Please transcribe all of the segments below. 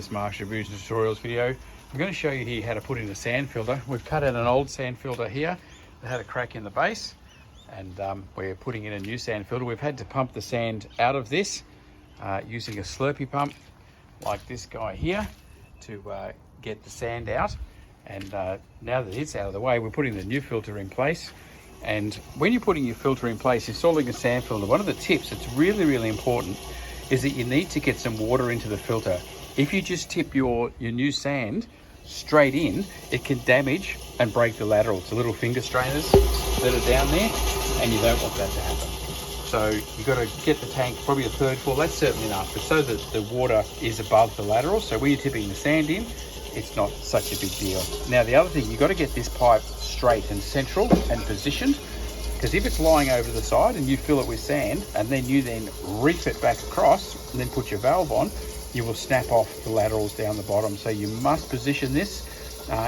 this Master Abuse Tutorials video. I'm going to show you here how to put in a sand filter. We've cut out an old sand filter here that had a crack in the base, and we're putting in a new sand filter. We've had to pump the sand out of this using a Slurpee pump like this guy here to get the sand out. And now that it's out of the way, we're putting the new filter in place. And when you're putting your filter in place, installing a sand filter, one of the tips that's really important is that you need to get some water into the filter. If you just tip your new sand straight in, it can damage and break the laterals, the little finger strainers that are down there, and you don't want that to happen. So you've got to get the tank probably a third full. That's certainly enough, but so that the water is above the laterals, so when you're tipping the sand in, it's not such a big deal. Now the other thing, you've got to get this pipe straight and central and positioned, because if it's lying over the side and you fill it with sand and then you reef it back across and then put your valve on, you will snap off the laterals down the bottom. So you must position this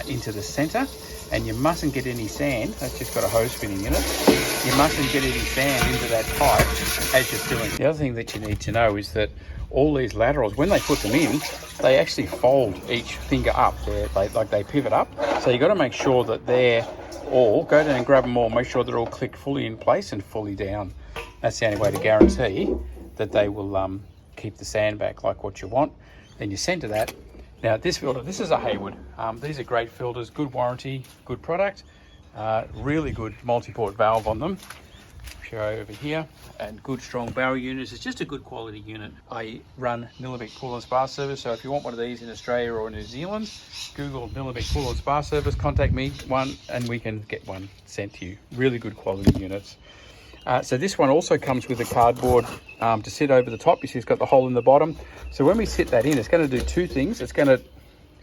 into the center, and you mustn't get any sand. That's just got a hose fitting in it. You mustn't get any sand into that pipe as you're filling. The other thing that you need to know is that all these laterals, when they put them in, they actually fold each finger up. They pivot up. So you got to make sure that they're all, go down and grab them all, make sure they're all clicked fully in place and fully down. That's the only way to guarantee that they will keep the sand back like what you want. Then you center that. Now this filter, this is a Hayward. These are great filters, good warranty, good product, really good multi-port valve on them. Show over here, and good strong barrel units. It's just a good quality unit. I run Nillumbik Pool and Spa Service, so if you want one of these in Australia or New Zealand, Google Nillumbik Pool and Spa Service, contact me and we can get one sent to you. Really good quality units. So this one also comes with a cardboard to sit over the top. You see it's got the hole in the bottom. So when we sit that in, it's going to do two things. It's going to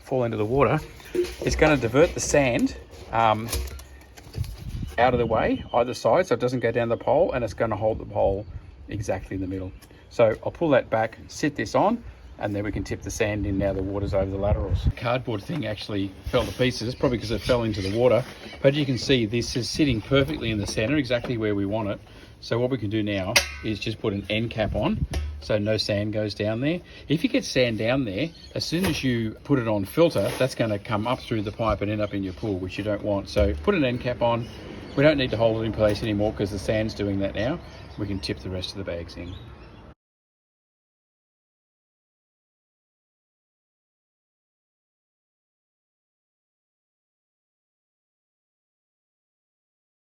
fall into the water. It's going to divert the sand out of the way, either side, so it doesn't go down the pole, and it's going to hold the pole exactly in the middle. So I'll pull that back, sit this on, and then we can tip the sand in now the water's over the laterals. The cardboard thing actually fell to pieces, probably because it fell into the water, but you can see this is sitting perfectly in the center, exactly where we want it. So what we can do now is just put an end cap on, so no sand goes down there. If you get sand down there, as soon as you put it on filter, that's going to come up through the pipe and end up in your pool, which you don't want. So put an end cap on. We don't need to hold it in place anymore because the sand's doing that now. We can tip the rest of the bags in.